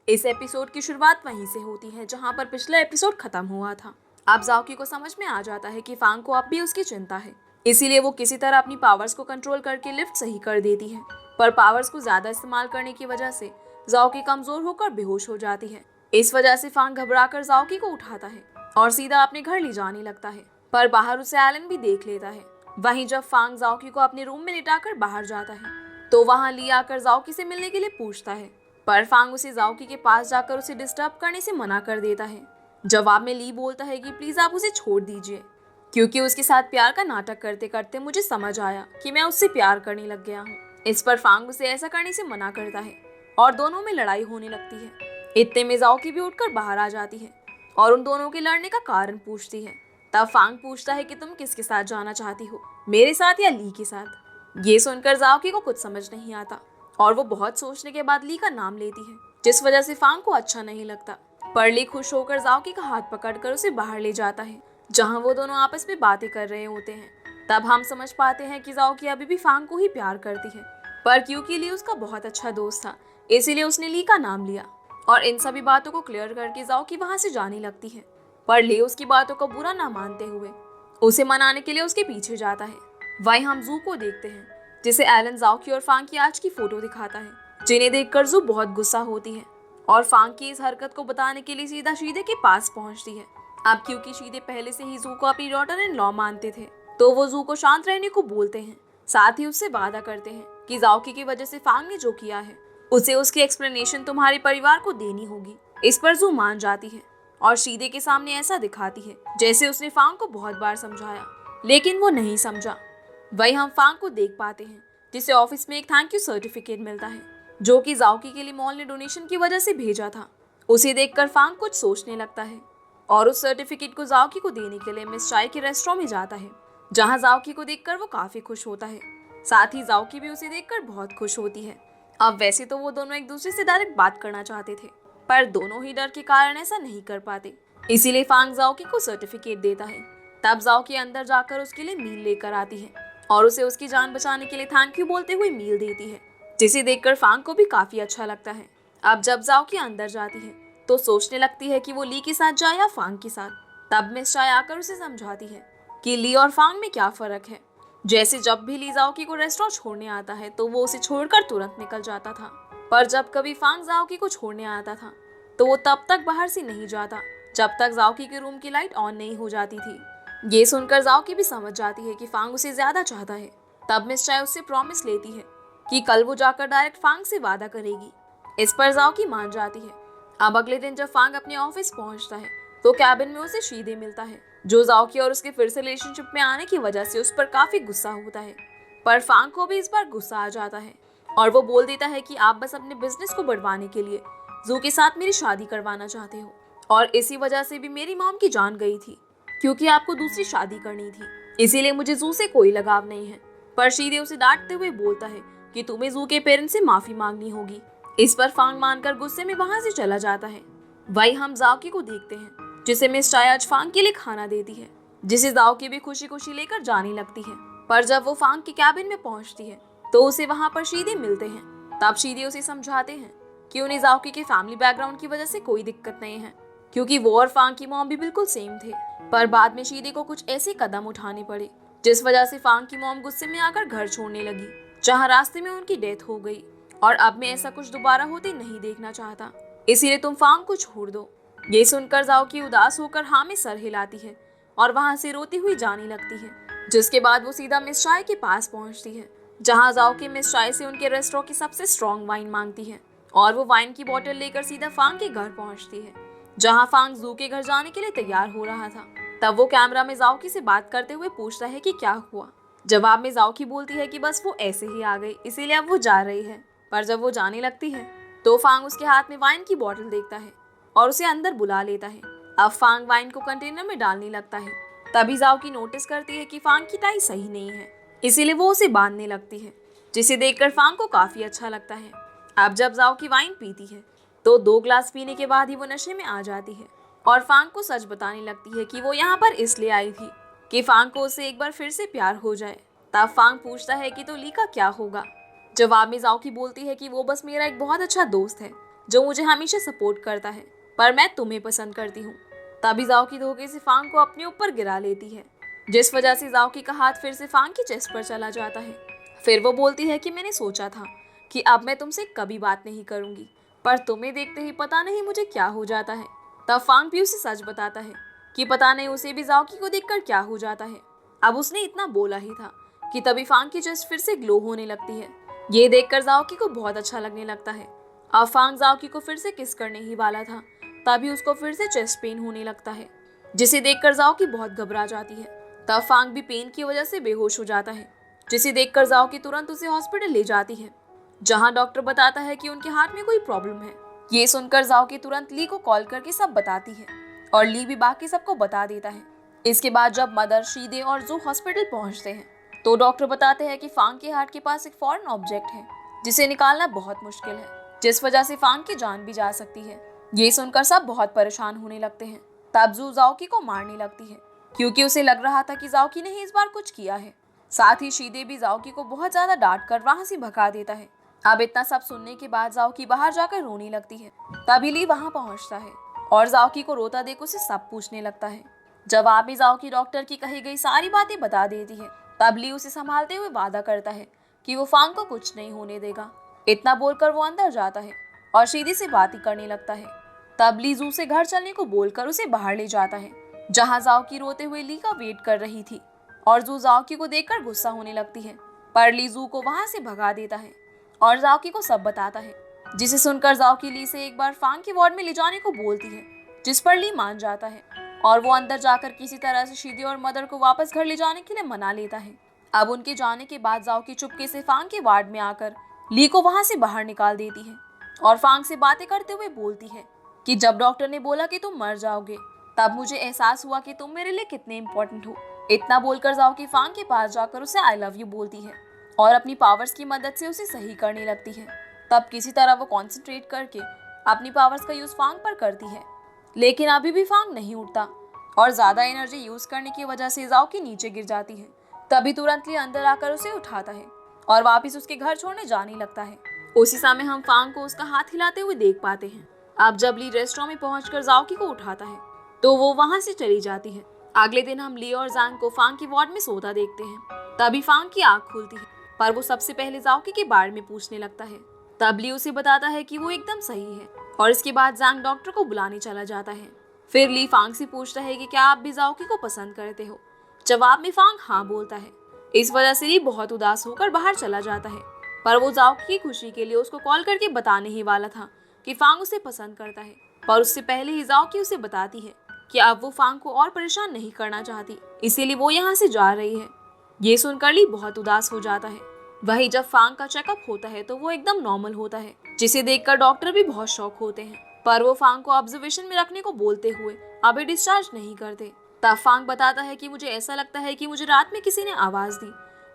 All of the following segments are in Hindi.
इस एपिसोड की शुरुआत वहीं से होती है जहां पर पिछला एपिसोड खत्म हुआ था। अब जाओकी को समझ में आ जाता है कि फांग को अब भी उसकी चिंता है, इसीलिए वो किसी तरह अपनी पावर्स को कंट्रोल करके लिफ्ट सही कर देती है। पर पावर्स को ज्यादा इस्तेमाल करने की वजह से जाओकी कमजोर होकर बेहोश हो जाती है। इस वजह से फांग घबराकर जाओकी को उठाता है और सीधा अपने घर ले जाने लगता है। पर बाहर उसे एलन भी देख लेता है। वहीं जब फांग जाओकी को अपने रूम में लिटाकर बाहर जाता है तो वहां ली आकर जाओकी से मिलने के लिए पूछता है, पर फांग उसे जाओकी के पास जाकर उसे डिस्टर्ब करने से मना कर देता है। जवाब में ली बोलता है कि प्लीज आप उसे छोड़ दीजिए, क्योंकि उसके साथ प्यार का नाटक करते करते मुझे समझ आया कि मैं उससे प्यार करने लग गया हूँ। इस पर फांग उसे ऐसा करने से मना करता है और दोनों में लड़ाई होने लगती है। इतने में जाओकी भी उठकर बाहर आ जाती है और उन दोनों के लड़ने का कारण पूछती है। तब फांग पूछता है कि तुम किसके साथ जाना चाहती हो, मेरे साथ या ली के साथ। ये सुनकर जाओकी को कुछ समझ नहीं आता और वो बहुत सोचने के बाद ली का नाम लेती है, जिस वजह से फांग को अच्छा नहीं लगता। पर ली खुश होकर जाओकी का हाथ पकड़कर उसे बाहर ले जाता है, जहां वो दोनों आपस में बातें कर रहे होते हैं। तब हम समझ पाते हैं कि जाओकी अभी भी फांग को ही प्यार करती है, पर क्योंकि ली उसका बहुत अच्छा दोस्त था इसीलिए उसने ली का नाम लिया। और इन सभी बातों को क्लियर करके जाओकी वहां से जाने लगती है, पर ली उसकी बातों को बुरा ना मानते हुए उसे मनाने के लिए उसके पीछे जाता है। वहीं हम जू को देखते हैं, जिसे एलन जाओकी और फांग की आज की फोटो दिखाता है, जिन्हें देखकर जू बहुत गुस्सा होती है और फांग की इस हरकत को बताने के लिए सीधा शीदे के पास पहुंचती है। अब क्योंकि शीदे पहले से ही जू को अपनी डॉटर इन लॉ मानते थे, तो वो जू को शांत रहने को बोलते हैं। साथ ही उससे वादा करते हैं कि जाओकी की वजह से फांग ने जो किया है उसे उसकी एक्सप्लेनेशन तुम्हारे परिवार को देनी होगी। इस पर जू मान जाती है और शीदे के सामने ऐसा दिखाती है जैसे उसने फांग को बहुत बार समझाया, लेकिन वो नहीं समझा। वही हम फांग को देख पाते हैं, जिसे ऑफिस में एक थैंक यू सर्टिफिकेट मिलता है, जो कि जाओकी के लिए मॉल ने डोनेशन की वजह से भेजा था। उसे देखकर फांग कुछ सोचने लगता है और उस सर्टिफिकेट को जाओकी को देने के लिए मिस चाय के रेस्टोरेंट में जाता है, जहां जाओकी को देखकर वो काफी खुश होता है। साथ ही जाओकी भी उसे देखकर बहुत खुश होती है। अब वैसे तो वो दोनों एक दूसरे से डायरेक्ट बात करना चाहते थे, पर दोनों ही डर के कारण ऐसा नहीं कर पाते, इसीलिए फांग जाओकी को सर्टिफिकेट देता है। तब जाओकी अंदर जाकर उसके लिए मील लेकर आती है और उसे उसकी जान बचाने के लिए थैंक यू बोलते हुए मील देती है, जिसे देखकर फांग को भी काफी अच्छा लगता है। अब जब जाओकी अंदर जाती है तो सोचने लगती है कि वो ली के साथ जाए या फांग के साथ। तब मिस चाय आकर उसे समझाती है कि ली और फांग में क्या फर्क है। जैसे जब भी ली जाओकी को रेस्टोरेंट छोड़ने आता है तो वो उसे छोड़कर तुरंत निकल जाता था, पर जब कभी फांग जाओकी को छोड़ने आता था तो वो तब तक बाहर से नहीं जाता जब तक जाओकी के रूम की लाइट ऑन नहीं हो जाती थी। ये सुनकर जाओकी भी समझ जाती है कि फांग उसे ज्यादा चाहता है। तब मिस चाय उससे प्रॉमिस लेती है कि कल वो जाकर डायरेक्ट फांग से वादा करेगी। इस पर जाओकी मान जाती है। अब अगले दिन जब फांग अपने ऑफिस पहुंचता है तो कैबिन में उसे शीदे मिलता है, जो जाओकी और उसके फिर से रिलेशनशिप में आने की वजह से उस पर काफी गुस्सा होता है। पर फांग को भी इस बार गुस्सा आ जाता है और वो बोल देता है कि आप बस अपने बिजनेस को बढ़वाने के लिए जू के साथ मेरी शादी करवाना चाहते हो, और इसी वजह से भी मेरी मॉम की जान गई थी, क्योंकि आपको दूसरी शादी करनी थी, इसीलिए मुझे जू से कोई लगाव नहीं है। पर शीदे उसे डांटते हुए बोलता है कि तुम्हें जू के पेरेंट्स से माफी मांगनी होगी। इस पर फांग मानकर गुस्से में वहां से चला जाता है। वही हम जाओकी को देखते हैं, जिसे मिस चाय आज फांग के लिए खाना देती है, जिसे जाओकी भी खुशी खुशी लेकर जाने लगती है। पर जब वो फांग के कैबिन में पहुंचती है तो उसे वहां पर शीदे मिलते हैं। तब शीदे उसे समझाते हैं कि उन्हें जाओकी के फैमिली बैकग्राउंड की वजह से कोई दिक्कत नहीं है, क्योंकि वो और फांग की मॉम भी बिल्कुल सेम थे। पर बाद में शीदे को कुछ ऐसे कदम उठाने पड़े जिस वजह से फांग की मॉम गुस्से में आकर घर छोड़ने लगी, जहाँ रास्ते में उनकी डेथ हो गई। और अब मैं ऐसा कुछ दोबारा होते नहीं देखना चाहता, इसीलिए तुम फांग को छोड़ दो। ये सुनकर जाओकी उदास होकर हाँ में सर हिलाती है और वहां से रोती हुई जाने लगती है। जिसके बाद वो सीधा मिस चाय के पास पहुंचती है, जहां जाओकी मिस चाय से उनके रेस्टोरेंट की सबसे स्ट्रॉन्ग वाइन मांगती है और वो वाइन की बोतल लेकर सीधा फांग के घर पहुंचती है, जहां फांग जू के घर जाने के लिए तैयार हो रहा था। तब वो कैमरा में जाओकी से बात करते हुए पूछता है कि क्या हुआ। जवाब में जाओकी बोलती है कि बस वो ऐसे ही आ गई, इसीलिए अब वो जा रही है। पर जब वो जाने लगती है तो फांग उसके हाथ में वाइन की बोतल देखता है और उसे अंदर बुला लेता है। अब फांग वाइन को कंटेनर में डालने लगता है। तभी जाओकी नोटिस करती है कि फांग की टाई सही नहीं है, इसीलिए वो उसे बांधने लगती है, जिसे देखकर फांग को काफी अच्छा लगता है। अब जब जाओकी वाइन पीती है तो 2 ग्लास पीने के बाद ही वो नशे में आ जाती है और फांग को सच बताने लगती है कि वो यहाँ पर इसलिए आई थी कि फांग को उससे एक बार फिर से प्यार हो जाए। तब फांग पूछता है कि तो ली का क्या होगा। जवाब में जाओकी बोलती है कि वो बस मेरा एक बहुत अच्छा दोस्त है, जो मुझे हमेशा सपोर्ट करता है, पर मैं तुम्हें पसंद करती हूँ। तभी जाओकी धोखे से फांग को अपने ऊपर गिरा लेती है, जिस वजह से जाओकी का हाथ फिर से फांग की चेस्ट पर चला जाता है। फिर वो बोलती है कि मैंने सोचा था कि अब मैं तुमसे कभी बात नहीं करूंगी, पर तुम्हें देखते ही पता नहीं मुझे क्या हो जाता है। तब फांग भी उसे सच बताता है कि पता नहीं उसे भी जाओकी को देखकर क्या हो जाता है। अब उसने इतना बोला ही था कि तभी फांग की चेस्ट फिर से ग्लो होने लगती है। ये देखकर जाओकी को बहुत अच्छा लगने लगता है। अब फांग जाओकी को फिर से किस करने ही वाला था, तभी उसको फिर से चेस्ट पेन होने लगता है, जिसे देखकर जाओकी बहुत घबरा जाती है। तब फांग भी पेन की वजह से बेहोश हो जाता है, जिसे देखकर जाओकी तुरंत उसे हॉस्पिटल ले जाती है, जहां डॉक्टर बताता है कि उनके हार्ट में कोई प्रॉब्लम है। ये सुनकर जाओकी तुरंत ली को कॉल करके सब बताती है और ली भी बाकी सबको बता देता है। इसके बाद जब मदर, शीदे और जू हॉस्पिटल पहुंचते हैं तो डॉक्टर बताते हैं कि फांग के हार्ट के पास एक फॉरेन ऑब्जेक्ट है, जिसे निकालना बहुत मुश्किल है, जिस वजह से फांग की जान भी जा सकती है। ये सुनकर सब बहुत परेशान होने लगते हैं। तब जू जाओकी को मारने लगती है, क्योंकि उसे लग रहा था कि जाओकी ने ही इस बार कुछ किया है। साथ ही शीदे भी जाओकी को बहुत ज्यादा डांट कर वहां से भगा देता है। अब इतना सब सुनने के बाद जाओकी बाहर जाकर रोने लगती है। तभी ली वहां पहुंचता है और जाओकी को रोता देख उसे सब पूछने लगता है। जवाब में जाओकी डॉक्टर की कही गई सारी बातें बता देती है। तब ली उसे संभालते हुए वादा करता है कि वो फांग को कुछ नहीं होने देगा। इतना बोलकर वो अंदर जाता है और शीदे से बातें करने लगता है। तब ली जू से घर चलने को बोलकर उसे बाहर ले जाता है, जहां जाओकी रोते हुए ली का वेट कर रही थी और जू जाओकी को देखकर गुस्सा होने लगती है, पर ली जू को वहां से भगा देता है और जाओकी को सब बताता है, जिसे सुनकर जाओकी ली से एक बार फांग के वार्ड में ले जाने को बोलती है, जिस पर ली मान जाता है और वो अंदर जाकर किसी तरह से शीदे और मदर को वापस घर ले जाने के लिए मना लेता है। अब उनके जाने के बाद जाओकी चुपके से फांग के वार्ड में आकर ली को वहां से बाहर निकाल देती है और फांग से बातें करते हुए बोलती है कि जब डॉक्टर ने बोला कि तुम मर जाओगे, तब मुझे एहसास हुआ कि तुम मेरे लिए कितने इम्पोर्टेंट हो। इतना बोलकर जाओकी फांग के पास जाकर उसे आई लव यू बोलती है और अपनी पावर्स की मदद से उसे सही करने लगती है। तब किसी तरह वो कॉन्सेंट्रेट करके अपनी पावर्स का यूज फांग पर करती है, लेकिन अभी भी फांग नहीं उठता और ज्यादा एनर्जी यूज करने की वजह से जाओकी नीचे गिर जाती है। तभी तुरंत ली अंदर आकर उसे उठाता है और वापस उसके घर छोड़ने जाने लगता है। उसी समय हम फांग को उसका हाथ हिलाते हुए देख पाते हैं। अब जब ली रेस्टोरेंट में पहुंचकर जाओकी को उठाता है तो वो वहां से चली जाती है। अगले दिन हम ली और जांग को फांग की वार्ड में सोता देखते हैं। तभी फांग की आंख खुलती है, पर वो सबसे पहले जाओकी के बारे में पूछने लगता है। तब ली उसे बताता है कि वो एकदम सही है और इसके बाद जांग डॉक्टर को बुलाने चला जाता है। फिर ली फांग से पूछता है कि क्या आप भी जाओकी को पसंद करते हो। जवाब में फांग हाँ बोलता है। इस वजह से ली बहुत उदास होकर बाहर चला जाता है, पर वो जाओकी की खुशी के लिए उसको कॉल करके बताने ही वाला था कि फांग उसे पसंद करता है, पर उससे पहले ही जाओकी उसे बताती है कि अब वो फांग को और परेशान नहीं करना चाहती, इसीलिए वो यहाँ से जा रही है। ये सुनकर ली बहुत उदास हो जाता है। वही जब फांग का चेकअप होता है तो वो एकदम नॉर्मल होता है, जिसे देखकर डॉक्टर भी बहुत शॉक होते हैं, पर वो फांग को ऑब्जर्वेशन में रखने को बोलते हुए अभी डिस्चार्ज नहीं करते। तब फांग बताता है कि मुझे ऐसा लगता है कि मुझे रात में किसी ने आवाज दी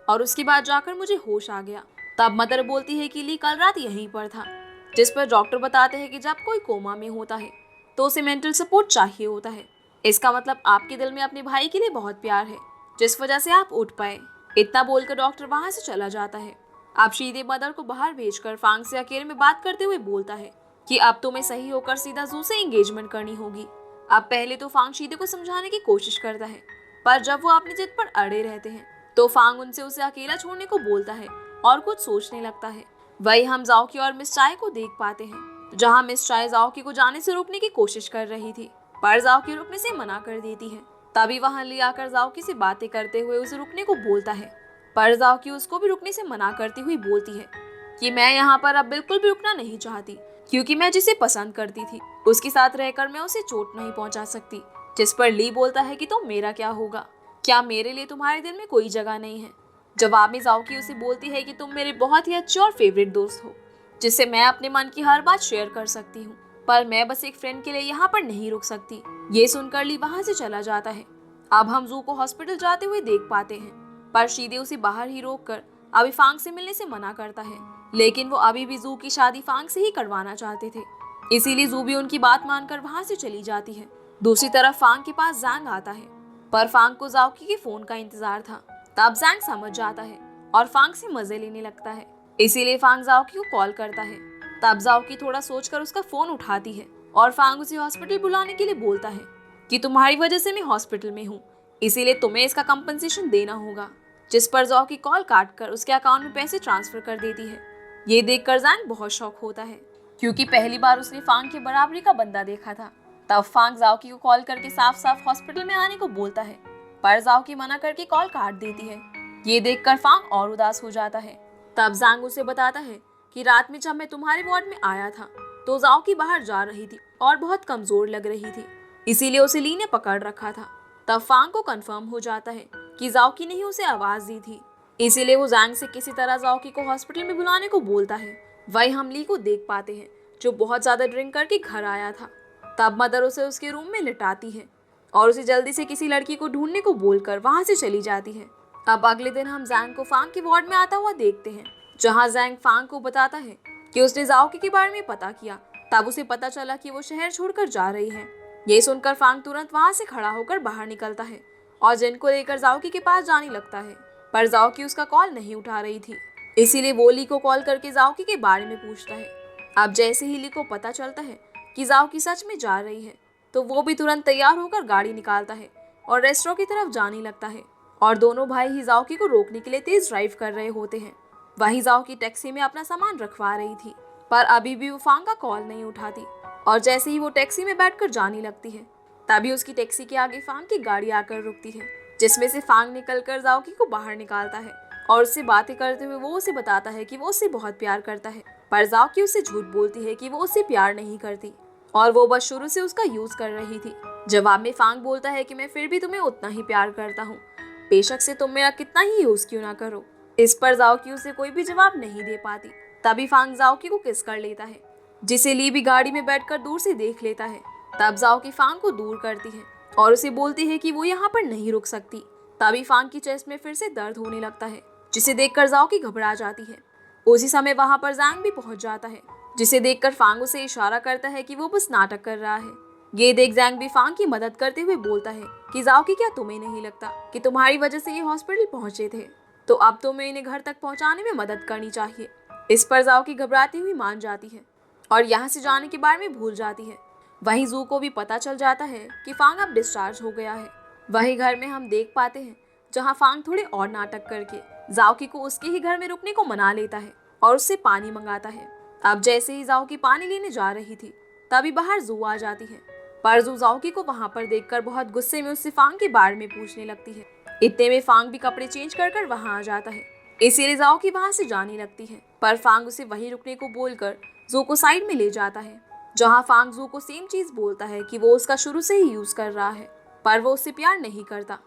और उसके बाद जाकर मुझे होश आ गया। तब मदर बोलती है कि ली कल रात यहीं पर था, जिस पर डॉक्टर बताते हैं कि जब कोई कोमा में होता है तो उसे मेंटल सपोर्ट चाहिए होता है। इसका मतलब आपके दिल में अपने भाई के लिए बहुत प्यार है, जिस वजह से आप उठ पाए। इतना बोलकर डॉक्टर वहां से चला जाता है। अब शीदे मदर को बाहर भेजकर फांग से अकेले में बात करते हुए बोलता है कि अब तुम्हें सही होकर सीधा जू से एंगेजमेंट करनी होगी। अब पहले तो फांग शीदे को समझाने की कोशिश करता है, पर जब वो अपनी जिद पर अड़े रहते हैं तो फांग उनसे उसे अकेला छोड़ने को बोलता है और कुछ सोचने लगता है। वही हम जाओकी और मिस चाय को देख पाते हैं, जहां मिस चाय जाओकी को जाने से रोकने की कोशिश कर रही थी, पर जाओकी रुकने से मना कर देती है। तभी वहां ली आकर जाओकी से बातें करते हुए उसे रुकने को बोलता है, पर जाओकी उसको भी रुकने से मना करती हुई बोलती है कि मैं यहाँ पर अब बिल्कुल भी रुकना नहीं चाहती, क्योंकि मैं जिसे पसंद करती थी उसके साथ रहकर मैं उसे चोट नहीं पहुंचा सकती। जिस पर ली बोलता है कि तो मेरा क्या होगा, क्या मेरे लिए तुम्हारे दिल में कोई जगह नहीं है। जवाब में जाओकी उसे बोलती है कि तुम मेरे बहुत ही अच्छे और फेवरेट दोस्त हो, जिससे मैं अपने मन की हर बात शेयर कर सकती हूँ, पर मैं बस एक फ्रेंड के लिए यहाँ पर नहीं रुक सकती। ये सुनकर ली वहां से चला जाता है। अब हम जू को हॉस्पिटल जाते हुए देख पाते हैं, पर शीदे उसे बाहर ही रोककर अभी फांग से मिलने से मना करता है, लेकिन वो अभी भी जू की शादी फांग से ही करवाना चाहते थे, इसीलिए जू भी उनकी बात मानकर वहां से चली जाती है। दूसरी तरफ फांग के पास जैंग आता है, पर फांग को जाओकी के फोन का इंतजार था। तब जैंग समझ जाता है और फांग से मजे लेने लगता है, इसीलिए फांग जाओकी को कॉल करता है तब जाओकी थोड़ा सोचकर उसका फोन उठाती है और फांग उसे हॉस्पिटल बुलाने के लिए बोलता है कि तुम्हारी वजह से मैं हॉस्पिटल में हूँ, इसीलिए तुम्हें इसका कंपनसेशन देना होगा। जिस पर जाओकी कॉल काट कर उसके अकाउंट में पैसे ट्रांसफर कर देती है। ये देखकर जैंग बहुत शॉक होता है क्योंकि पहली बार उसने फांग की बराबरी का बंदा देखा था। तब फांग जाओकी को कॉल करके साफ साफ हॉस्पिटल में आने को बोलता है, पर जाओकी मना करके कॉल काट देती है। ये देखकर फांग और उदास हो जाता है। तब जैंग उसे बताता है कि रात में जब मैं तुम्हारे वार्ड में आया था तो जाओकी बाहर जा रही थी और बहुत कमजोर लग रही थी, इसीलिए उसे ली ने पकड़ रखा था। तब फांग को कंफर्म हो जाता है कि जाओकी ने ही उसे आवाज दी थी, इसीलिए वो जैंग से किसी तरह जाओकी को हॉस्पिटल में बुलाने को बोलता है। वही हम ली को देख पाते हैं जो बहुत ज्यादा ड्रिंक करके घर आया था। तब मदर उसे उसके रूम में लिटाती है और उसे जल्दी से किसी लड़की को ढूंढने को बोलकर वहां से चली जाती है। अब अगले दिन हम जैंग को फांग के वार्ड में आता हुआ देखते हैं, जहां जैंग फांग को बताता है कि उसने जाओकी के बारे में पता किया। तब उसे पता चला कि वो शहर छोड़कर जा रही है। ये सुनकर फांग तुरंत वहां से खड़ा होकर बाहर निकलता है और जिन को लेकर जाओकी के पास जाने लगता है, पर जाओकी उसका कॉल नहीं उठा रही थी, इसीलिए वो ली को कॉल करके जाओकी के बारे में पूछता है। अब जैसे ही ली को पता चलता है कि जाओकी सच में जा रही है, तो वो भी तुरंत तैयार होकर गाड़ी निकालता है और रेस्टोरेंट की तरफ जाने लगता है और दोनों भाई ही जाओकी को रोकने के लिए तेज ड्राइव कर रहे होते हैं। वहीं जाओकी टैक्सी में अपना सामान रखवा रही थी, पर अभी भी वो फांग का कॉल नहीं उठाती और जैसे ही वो टैक्सी में बैठकर जाने लगती है, तभी उसकी टैक्सी के आगे फांग की गाड़ी आकर रुकती है, जिसमें से फांग निकलकर जाओकी को बाहर निकालता है और उससे बातें करते हुए वो उसे बताता है कि वो उससे बहुत प्यार करता है। पर जाओकी उससे झूठ बोलती है कि वो उससे प्यार नहीं करती और वो बस शुरू से उसका यूज कर रही थी। जवाब में फांग बोलता है कि मैं फिर भी तुम्हें उतना ही प्यार करता हूँ, बेशक से तुम मेरा कितना ही यूज क्यों ना करो। इस पर जाओकी उसे कोई भी जवाब नहीं दे पाती। तभी फांग जाओकी को किस कर लेता है, जिसे ली भी गाड़ी में बैठकर दूर से देख लेता है। तब जाओकी फांग को दूर करती है और उसे बोलती है कि वो यहाँ पर नहीं रुक सकती। तभी फांग की चेस्ट में फिर से दर्द होने लगता है, जिसे देखकर जाओकी घबरा जाती है। उसी समय वहां पर जैंग भी पहुंच जाता है, जिसे देखकर फांग उसे इशारा करता है कि वो बस नाटक कर रहा है। ये देख जैंग भी फांग की मदद करते हुए बोलता है कि जाओकी, क्या तुम्हें नहीं लगता कि तुम्हारी वजह से ये हॉस्पिटल पहुंचे थे, तो अब तुम्हें इन्हें घर तक पहुंचाने में मदद करनी चाहिए। इस पर जाओकी घबराती हुई मान जाती है और यहाँ से जाने के बारे में भूल जाती है। वहीं जू को भी पता चल जाता है कि फांग अब डिस्चार्ज हो गया है। वही घर में हम देख पाते हैं जहाँ फांग थोड़े और नाटक करके जाओकी को उसके ही घर में रुकने को मना लेता है और उससे पानी मंगाता है। अब जैसे ही जाओकी पानी लेने जा रही थी, तभी बाहर जू आ जाती है, पर जू जाओकी को वहां पर देखकर बहुत गुस्से में उससे फांग के बारे में पूछने लगती है। इतने में फांग भी कपड़े चेंज कर वहां आ जाता है, इसीलिए जाओकी वहां से जाने लगती है, पर फांग उसे वहीं रुकने को बोलकर जू को साइड में ले जाता है, जहाँ फांग जू को सेम चीज बोलता है कि वो उसका शुरू से ही यूज कर रहा है, पर वो उससे प्यार नहीं करता।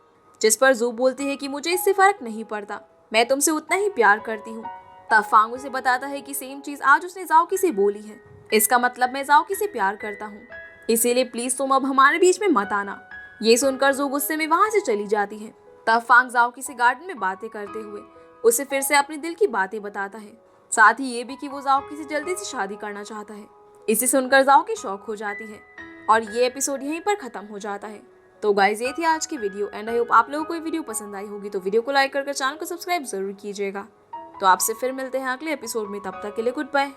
जिस पर जू बोलती है कि मुझे इससे फर्क नहीं पड़ता, मैं तुमसे उतना ही प्यार करती हूँ। तब फांग उसे बताता है कि सेम चीज आज उसने जाओकी से बोली है, इसका मतलब मैं जाओकी से प्यार करता हूँ, इसीलिए प्लीज तुम अब हमारे बीच में मत आना। ये सुनकर जू गुस्से में वहां से चली जाती है। तब फांग जाओकी से गार्डन में बातें करते हुए उसे फिर से अपने दिल की बातें बताता है, साथ ही ये भी कि वो जाओकी से जल्दी से शादी करना चाहता है। इसे सुनकर जाओकी शॉक हो जाती है और ये एपिसोड यहीं पर खत्म हो जाता है। तो गाइज, ये थी आज की वीडियो एंड आई होप आप लोगों को ये वीडियो पसंद आई होगी। तो वीडियो को लाइक करके चैनल को सब्सक्राइब जरूर कीजिएगा। तो आपसे फिर मिलते हैं अगले एपिसोड में, तब तक के लिए गुड बाय।